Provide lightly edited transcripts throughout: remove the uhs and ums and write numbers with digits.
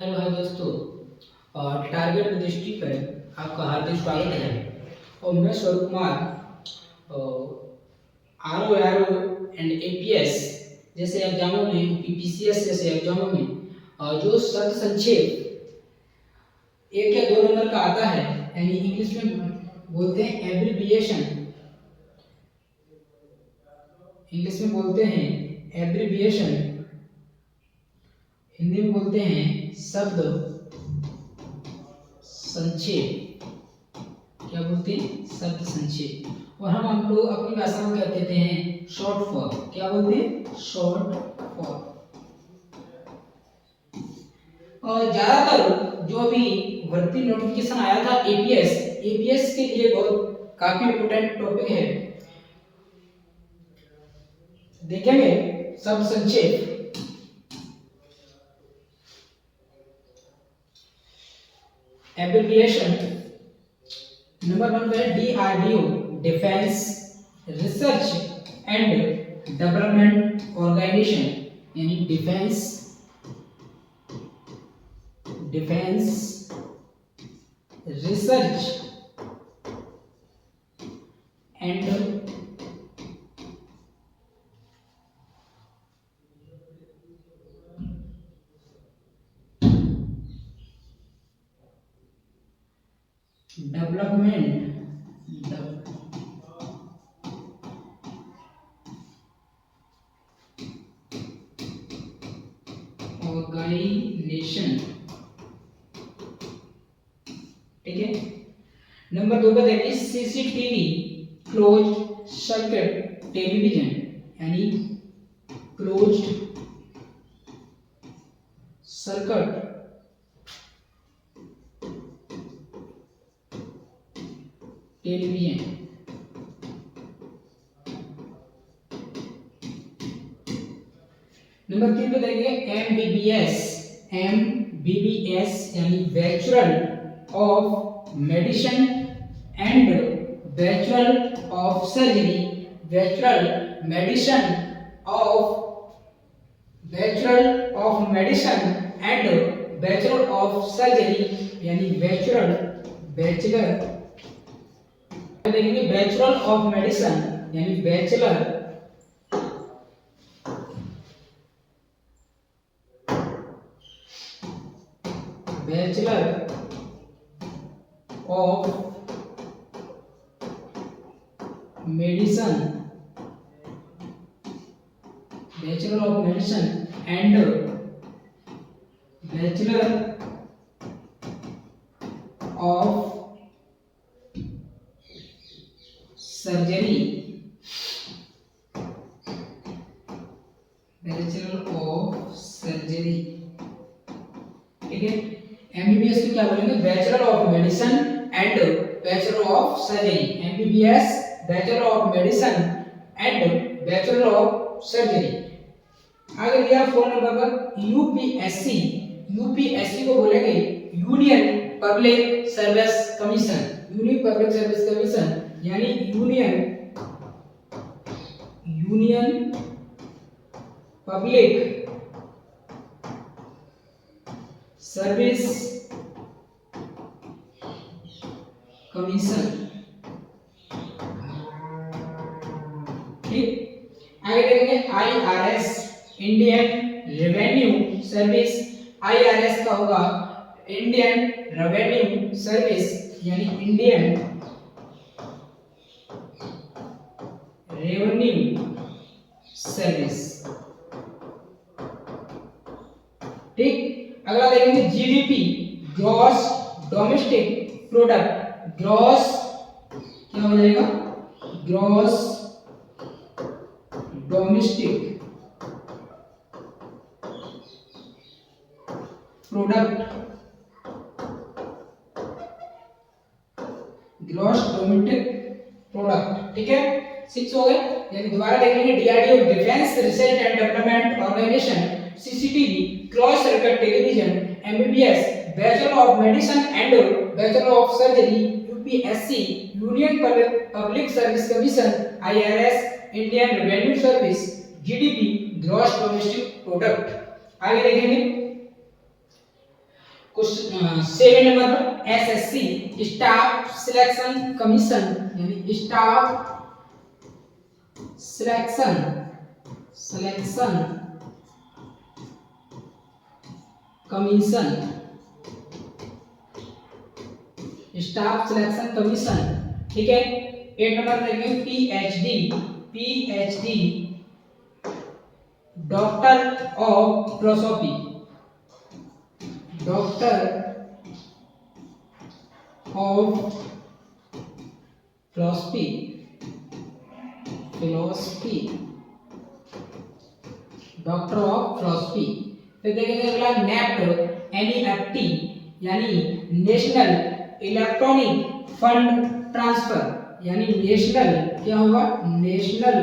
Hello hi दोस्तों। Target दृष्टि पर आपका हार्दिक स्वागत है। और मैं Swaroop Kumar R O and APS जैसे एग्जामों में, पीपीसीएस जैसे एग्जामों में जो शब्द संक्षेप एक या दो नंबर का आता है, यानी इंग्लिश में बोलते हैं एब्रिविएशन। इंग्लिश में बोलते हैं एब्रिविएशन, हिंदी में बोलते हैं शब्द संक्षेप। क्या बोलते हैं? शब्द संक्षेप। और हम लोग अपनी भाषा में कहते हैं शॉर्ट फॉर्म। क्या बोलते हैं? Short form. और ज्यादातर जो अभी भर्ती नोटिफिकेशन आया था एपीएस, एपीएस के लिए बहुत काफी इंपोर्टेंट टॉपिक है। देखेंगे शब्द संक्षेप। एब्रिविएशन नंबर 1 पे DRDO, defence research and development organisation, यानी defence research and development organisation. ठीक है। नंबर 2 पर देखिए सीसीटीवी, क्लोज सर्किट टेलीविजन, यानी क्लोज्ड सर्किट टेलीविजन। नंबर 3 पे देखिए एमबीबीएस यानी bachelor of medicine and bachelor of surgery, medicine of bachelor of medicine and bachelor of surgery, यानी bachelor देखेंगे बैचलर ऑफ मेडिसिन यानी bachelor of medicine and bachelor of surgery, ठीक है। MBBS को क्या बोलेंगे? Bachelor of medicine and bachelor of surgery. MBBS bachelor of medicine and bachelor of surgery. आगे दिया 4 नंबर पर यूपीएससी। यूपीएससी को बोलेंगे यूनियन पब्लिक सर्विस कमीशन। यानी यूनियन पब्लिक सर्विस कमीशन। ठीक। आगे देखेंगे IRS, Indian revenue service. IRS का होगा इंडियन रेवेन्यू सर्विस, यानी इंडियन रेवेन्यू सर्विस। ठीक। अगला देखेंगे GDP, gross domestic product. Gross क्या हो जाएगा? ग्रॉस डोमेस्टिक प्रोडक्ट, ठीक है। 6 हो गए। यानी दोबारा देखेंगे DRDO, defence research and development organisation, CCTV, close circuit television, MBBS, bachelor of medicine and bachelor of surgery, UPSC, union public service commission, IRS, Indian revenue service, GDP, gross domestic product. आगे देखेंगे 7 नंबर पर SSC staff selection commission यानी staff selection commission staff selection commission. ठीक है। 8 नंबर देखेंगे PhD doctor of philosophy doctor of philosophy. फिर देखेंगे अगला नेफ्ट एनईएफटी यानी नेशनल इलेक्ट्रॉनिक फंड ट्रांसफर यानी नेशनल क्या होगा नेशनल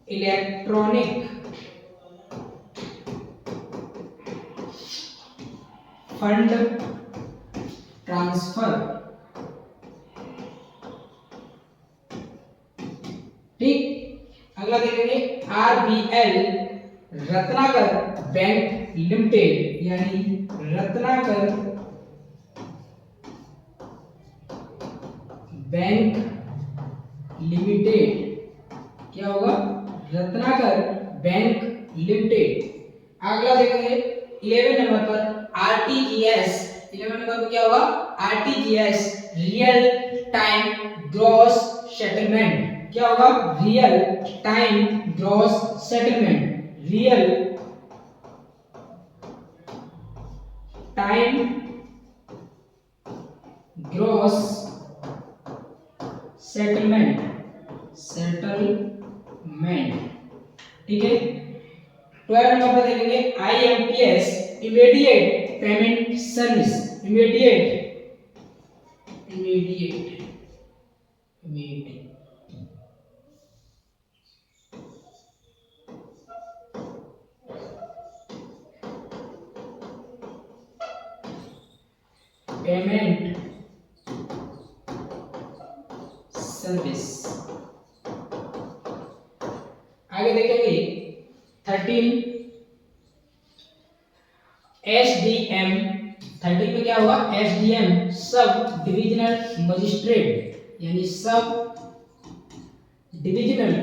इलेक्ट्रॉनिक फंड ट्रांसफर। ठीक। अगला देखेंगे आरबीएल रत्नाकर बैंक लिमिटेड यानी रत्नाकर बैंक लिमिटेड क्या होगा रत्नाकर बैंक लिमिटेड। अगला देखेंगे 11 नंबर पर आरटीजीएस। 11 नंबर पर क्या होगा RTGS real time gross settlement क्या होगा real time gross settlement real time gross settlement. ठीक है। 12 नंबर पर देखेंगे IMPS immediate payment service immediate payment service. आगे देखेंगे 13 एसडीएम। 13 में क्या होगा एसडीएम सब डिविजनल मजिस्ट्रेट यानी सब डिविजनल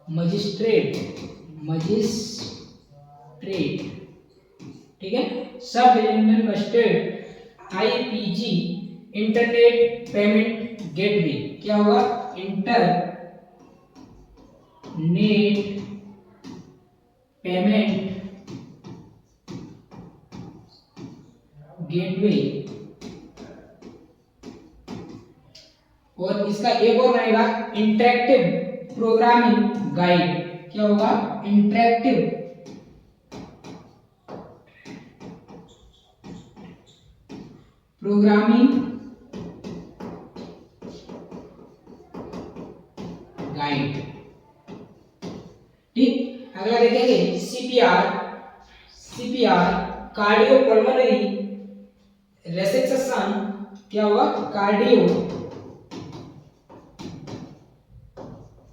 मजिस्ट्रेट। ठीक है। Sub divisional magistrate IPG internet payment gateway क्या होगा इंटरनेट पेमेंट गेटवे। और इसका एक और रहेगा इंटरैक्टिव प्रोग्रामिंग गाइड क्या होगा इंटरैक्टिव प्रोग्रामिंग गाइड। ठीक। अगला देखेंगे सीपीआर कार्डियोपल्मोनरी रेसक्सेशन क्या होगा कार्डियो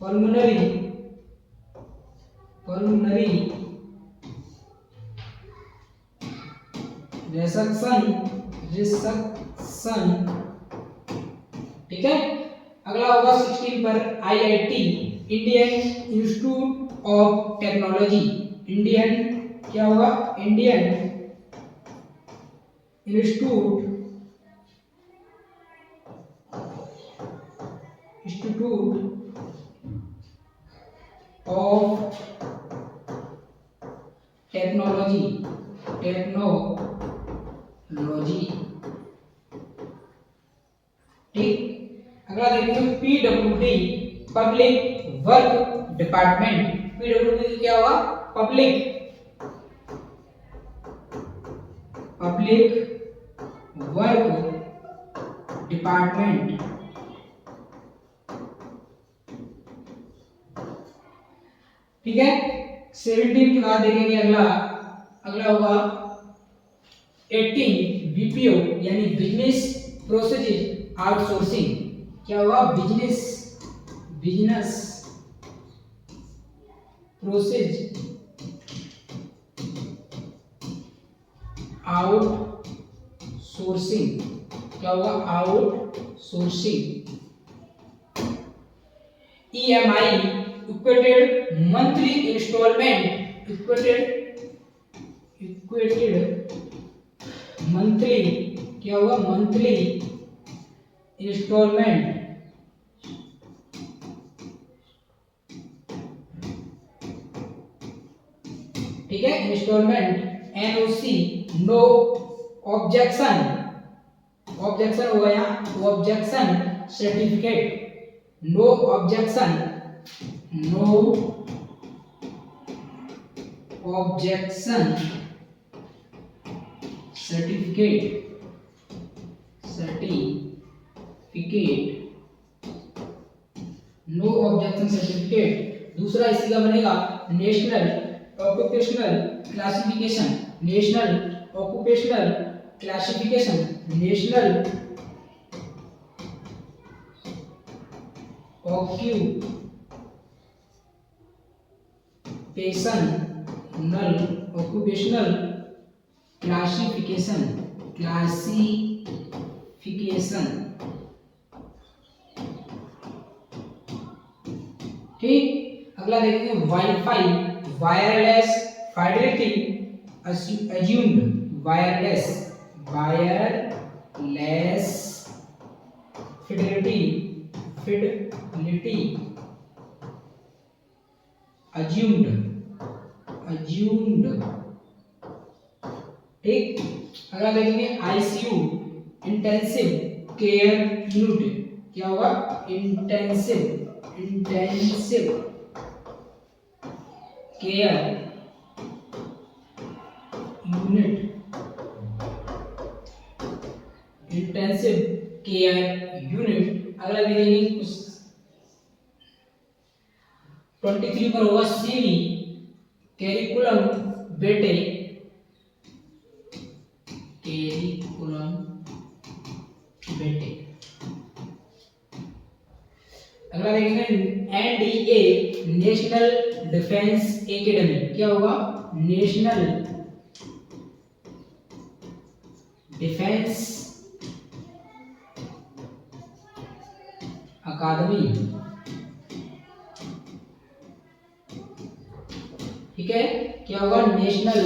पल्मोनरी रिसेक्शन। ठीक है। अगला होगा 16 पर IIT Indian institute of technology Indian क्या होगा इंडियन इंस्टीट्यूट ऑफ टेक्नोलॉजी ठीक। अगला देखेंगे PWD public work department. PWD क्या होगा पब्लिक वर्क डिपार्टमेंट। ठीक है। 17 के बाद देखेंगे अगला होगा 18 बीपीओ यानी बिजनेस प्रोसेस आउटसोर्सिंग क्या होगा बिजनेस प्रोसेस आउटसोर्सिंग, क्या होगा, outsourcing. EMI equated monthly instalment, equated monthly, क्या होगा, मंथली इंस्टॉलमेंट, ठीक है, instalment, NOC, no objection, objection होगा यहाँ, objection certificate, no objection, no objection certificate, no objection certificate. दूसरा इसी का बनेगा national occupational classification, national occupational classification, national occupational classification, ठीक। अगला देखेंगे wifi, wireless fidelity assumed, wireless fidelity assumed, ठीक। अगला देखेंगे ICU, इंटेंसिव केयर यूनिट, क्या होगा, intensive care unit, intensive care unit. अगला देखेंगे कुछ 23 पर होगा सीवी कैरिकुलम बेटे, अगला देखेंगे NDA, नेशनल डिफेंस एकेडमी, क्या होगा, नेशनल डिफेंस अकादमी, ठीक है, क्या होगा, नेशनल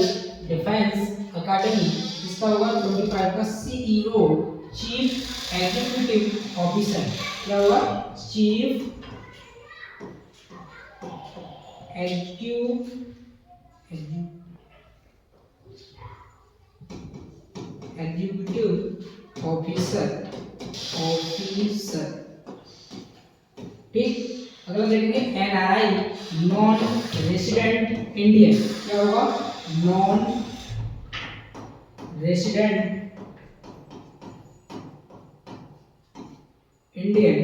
डिफेंस अकादमी। इसका होगा 25 का CEO चीफ एग्जीक्यूटिव ऑफिसर, क्या होगा, चीफ एग्जीक्यूटिव ऑफिसर, ठीक। अगला देखेंगे NRI, नॉन रेसिडेंट इंडियन, क्या होगा, नॉन रेसिडेंट इंडियन,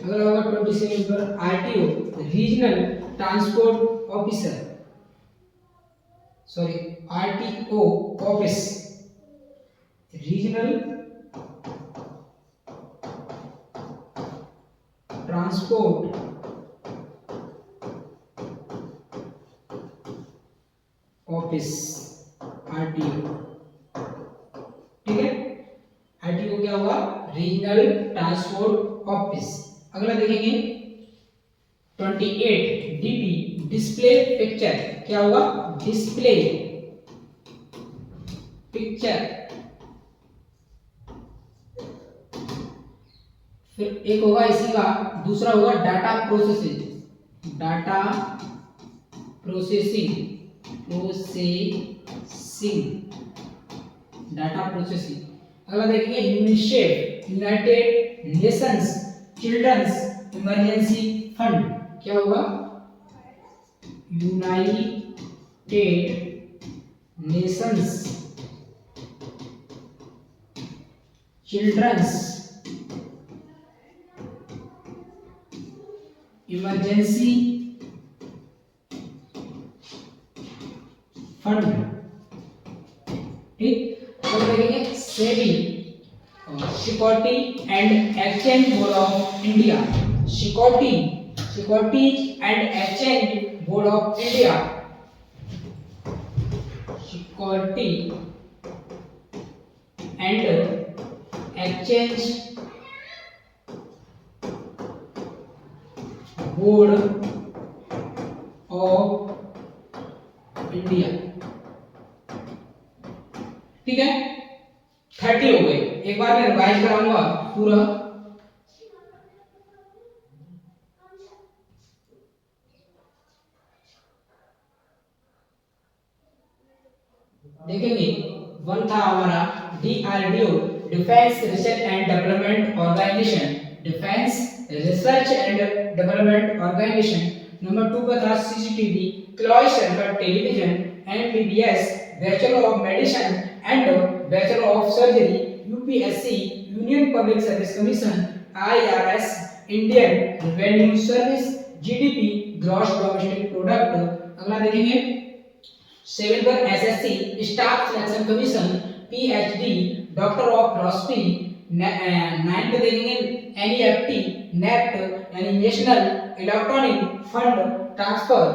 अगला होगा 27 पर RTO, regional transport officer, sorry RTO office, regional transport office, RTO, ठीक है। RTO क्या होगा, रीजनल ट्रांसपोर्ट ऑफिस। अगला देखेंगे 28 DP, डिस्प्ले पिक्चर, क्या होगा, डिस्प्ले पिक्चर। फिर एक होगा इसी का, दूसरा होगा डाटा प्रोसेसिंग, डाटा प्रोसेसिंग, अगला देखेंगे UNICEF, united nations children's emergency fund, क्या होगा, united nations children's emergency fund, ठीक। तो देखेंगे SEBI, security and exchange board of India, security and exchange board of India, security and exchange board of India. ठीक है, 30 हो गए। एक बार मैं रिवाइज कराऊंगा पूरा। देखेंगे, वन था हमारा DRDO, defence research and development organisation, defence research and development organisation. Number 2 का था CCTV, close circuit television, MBBS, bachelor of medicine and bachelor of surgery, UPSC, union public service commission, IRS, Indian revenue service, GDP, gross domestic product. अगला देखेंगे 7 पर SSC, staff selection commission, PhD, doctor of philosophy. 9 पे देखेंगे NEFT, NEFT यानी national electronic fund transfer,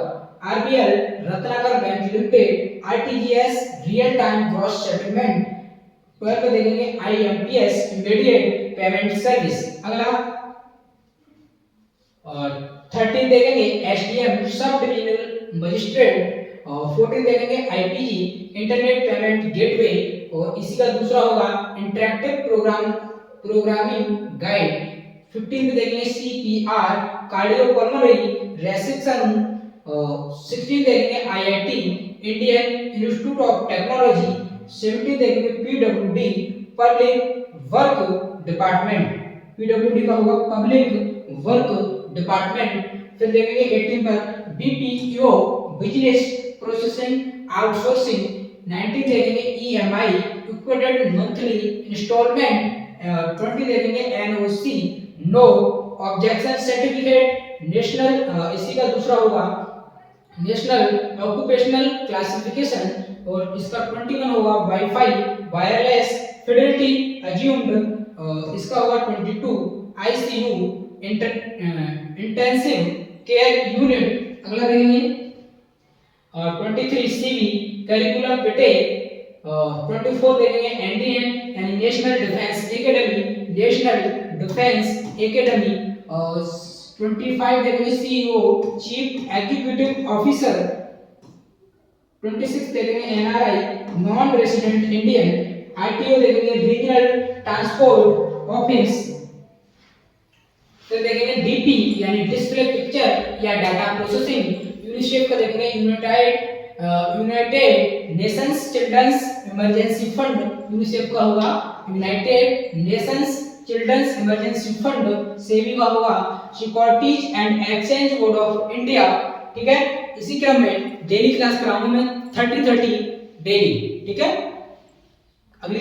RBL, Ratnakar bank limited, RTGS, real time gross settlement. 12 पे देखेंगे IMPS, immediate payment service. अगला और 13 देखेंगे SDM, सब डिविजनल मजिस्ट्रेट। और 14 देखेंगे IPG, इंटरनेट पेमेंट गेटवे। और इसी का दूसरा होगा इंटरैक्टिव प्रोग्रामिंग गाइड। 15 में देखेंगे CPR, कार्डियोपल्मोनरी रेसिप्शन। 16 देखेंगे IIT, Indian institute of technology. 17 देखेंगे PWD, public work department, PWD का होगा पब्लिक वर्क डिपार्टमेंट। फिर देखेंगे 18 पर BPO, बिजनेस प्रोसेसिंग आउटसोर्सिंग। 19 देखेंगे EMI, इक्विटेड मंथली इंस्टॉलमेंट। 20 देखेंगे NOC, no objection certificate, national इसी का दूसरा होगा नेशनल ऑक्यूपेशनल क्लासिफिकेशन। और इसका 21 होगा वाईफाई वायरलेस फिडेलिटी अज्यूम्ड। इसका होगा 22 ICU, इंटेंसिव केयर यूनिट। अगला देखेंगे 23 CV, करिकुलम बिटे। 24 देखेंगे NDN यानी national defence academy, national defence academy. 25 देखेंगे CEO, चीफ एग्जीक्यूटिव ऑफिसर। 26 देखेंगे NRI, non resident Indian. ITO देखेंगे रीजनल ट्रांसपोर्ट ऑफिस। फिर देखेंगे DP यानी डिस्प्ले पिक्चर या डाटा प्रोसेसिंग। यूनिसेफ का देखेंगे united nations children's emergency fund, UNICEF का होगा united nations children's emergency fund. SEBI का होगा securities and exchange board of India. ठीक है, इसी क्रम में डेली क्लास कराऊंगा मैं 30 डेली। ठीक है।